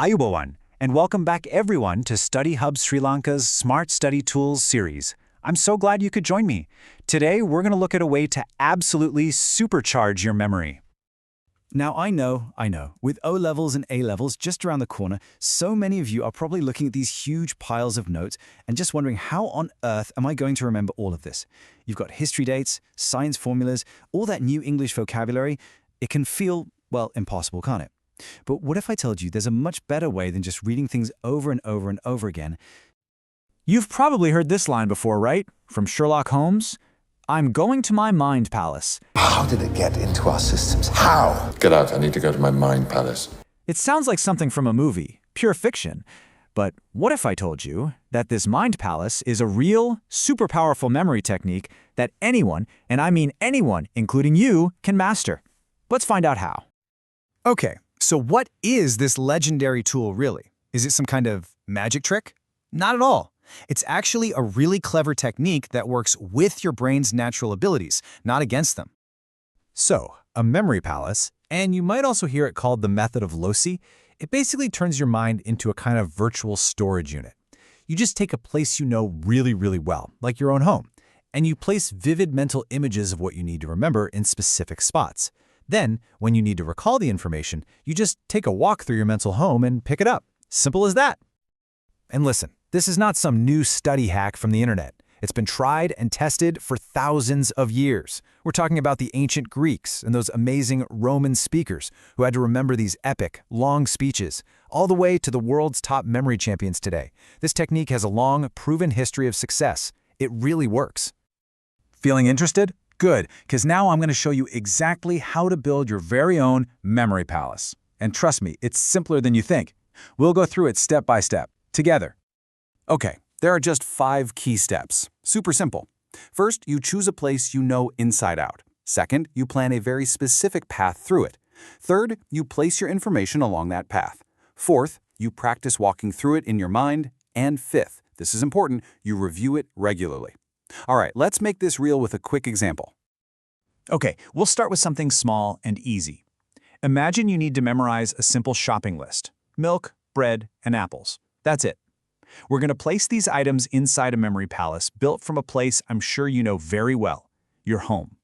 Ayubowan, and welcome back everyone to Study Hub Sri Lanka's Smart Study Tools series. I'm so glad you could join me. Today, we're going to look at a way to absolutely supercharge your memory. Now, I know, with O-levels and A-levels just around the corner, so many of you are probably looking at these huge piles of notes and just wondering how on earth am I going to remember all of this? You've got history dates, science formulas, all that new English vocabulary. It can feel, well, impossible, can't it? But what if I told you there's a much better way than just reading things over and over and over again? You've probably heard this line before, right? From Sherlock Holmes? I'm going to my mind palace. How did it get into our systems? How? Get out, I need to go to my mind palace. It sounds like something from a movie, pure fiction. But what if I told you that this mind palace is a real, super powerful memory technique that anyone, and I mean anyone, including you, can master? Let's find out how. Okay, so what is this legendary tool really? Is it some kind of magic trick? Not at all. It's actually a really clever technique that works with your brain's natural abilities, not against them. So, a memory palace, and you might also hear it called the method of loci, it basically turns your mind into a kind of virtual storage unit. You just take a place you know really, really well, like your own home, and you place vivid mental images of what you need to remember in specific spots. Then, when you need to recall the information, you just take a walk through your mental home and pick it up. Simple as that. And listen, this is not some new study hack from the internet. It's been tried and tested for thousands of years. We're talking about the ancient Greeks and those amazing Roman speakers who had to remember these epic, long speeches, all the way to the world's top memory champions today. This technique has a long, proven history of success. It really works. Feeling interested? Good, because now I'm going to show you exactly how to build your very own memory palace. And trust me, it's simpler than you think. We'll go through it step by step, together. Okay, there are just 5 key steps. Super simple. First, you choose a place you know inside out. Second, you plan a very specific path through it. Third, you place your information along that path. Fourth, you practice walking through it in your mind. And fifth, this is important, you review it regularly. All right, let's make this real with a quick example. Okay, we'll start with something small and easy. Imagine you need to memorize a simple shopping list. Milk, bread, and apples. That's it. We're going to place these items inside a memory palace built from a place I'm sure you know very well, your home.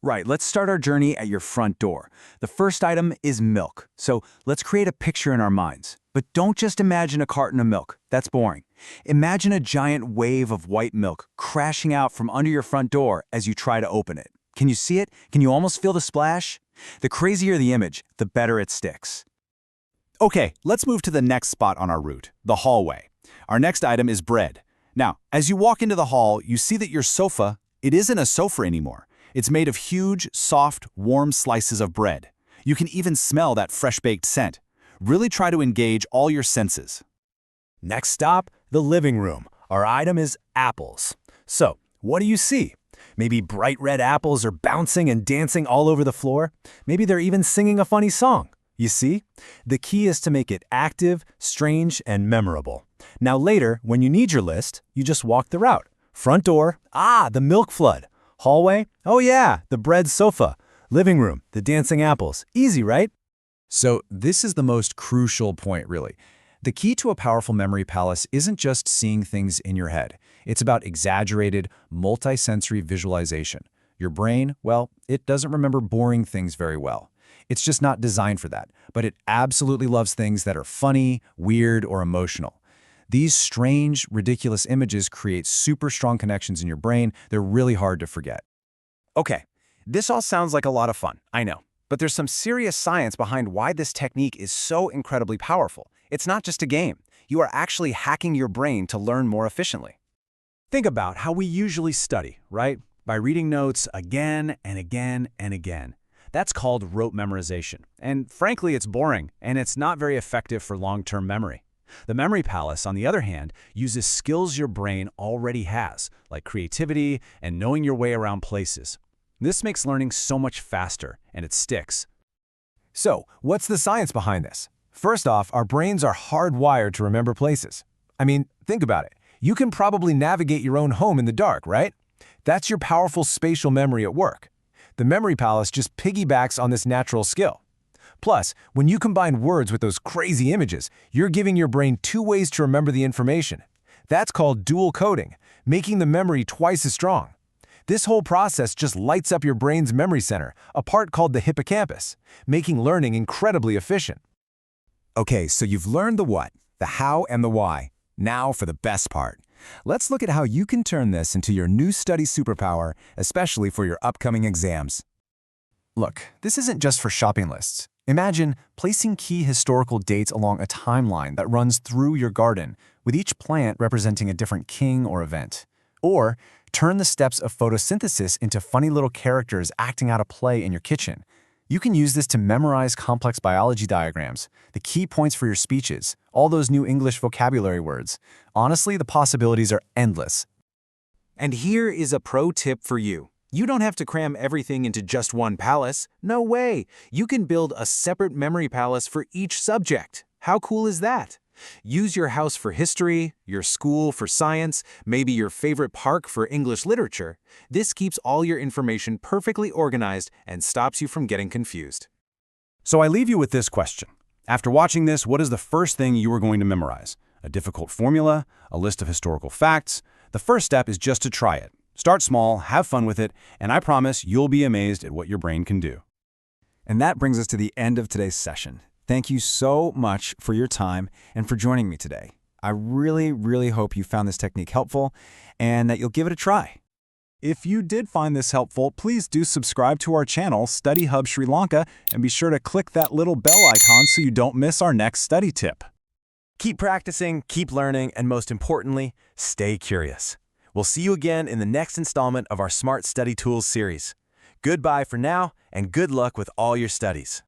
Right, let's start our journey at your front door. The first item is milk, so let's create a picture in our minds. But don't just imagine a carton of milk, that's boring. Imagine a giant wave of white milk crashing out from under your front door as you try to open it. Can you see it? Can you almost feel the splash? The crazier the image, the better it sticks. Okay, let's move to the next spot on our route, the hallway. Our next item is bread. Now, as you walk into the hall, you see that your sofa, it isn't a sofa anymore. It's made of huge, soft, warm slices of bread. You can even smell that fresh-baked scent. Really try to engage all your senses. Next stop, the living room. Our item is apples. So, what do you see? Maybe bright red apples are bouncing and dancing all over the floor. Maybe they're even singing a funny song. You see? The key is to make it active, strange, and memorable. Now later, when you need your list, you just walk the route. Front door, the milk flood. Hallway, oh yeah, the bread sofa. Living room, the dancing apples. Easy, right? So this is the most crucial point, really. The key to a powerful memory palace isn't just seeing things in your head. It's about exaggerated, multisensory visualization. Your brain, well, it doesn't remember boring things very well. It's just not designed for that, but it absolutely loves things that are funny, weird, or emotional. These strange, ridiculous images create super strong connections in your brain. They're really hard to forget. Okay, this all sounds like a lot of fun, I know. But there's some serious science behind why this technique is so incredibly powerful. It's not just a game. You are actually hacking your brain to learn more efficiently. Think about how we usually study, right? By reading notes again and again and again. That's called rote memorization. And frankly, it's boring, and it's not very effective for long-term memory. The memory palace, on the other hand, uses skills your brain already has, like creativity and knowing your way around places. This makes learning so much faster, and it sticks. So, what's the science behind this? First off, our brains are hardwired to remember places. I mean, think about it. You can probably navigate your own home in the dark, right? That's your powerful spatial memory at work. The memory palace just piggybacks on this natural skill. Plus, when you combine words with those crazy images, you're giving your brain two ways to remember the information. That's called dual coding, making the memory twice as strong. This whole process just lights up your brain's memory center, a part called the hippocampus, making learning incredibly efficient. Okay, so you've learned the what, the how, and the why. Now for the best part. Let's look at how you can turn this into your new study superpower, especially for your upcoming exams. Look, this isn't just for shopping lists. Imagine placing key historical dates along a timeline that runs through your garden, with each plant representing a different king or event. Or turn the steps of photosynthesis into funny little characters acting out a play in your kitchen. You can use this to memorize complex biology diagrams, the key points for your speeches, all those new English vocabulary words. Honestly, the possibilities are endless. And here is a pro tip for you. You don't have to cram everything into just one palace. No way! You can build a separate memory palace for each subject. How cool is that? Use your house for history, your school for science, maybe your favorite park for English literature. This keeps all your information perfectly organized and stops you from getting confused. So I leave you with this question. After watching this, what is the first thing you are going to memorize? A difficult formula? A list of historical facts? The first step is just to try it. Start small, have fun with it, and I promise you'll be amazed at what your brain can do. And that brings us to the end of today's session. Thank you so much for your time and for joining me today. I really hope you found this technique helpful and that you'll give it a try. If you did find this helpful, please do subscribe to our channel, Study Hub Sri Lanka, and be sure to click that little bell icon so you don't miss our next study tip. Keep practicing, keep learning, and most importantly, stay curious. We'll see you again in the next installment of our Smart Study Tools series. Goodbye for now, and good luck with all your studies.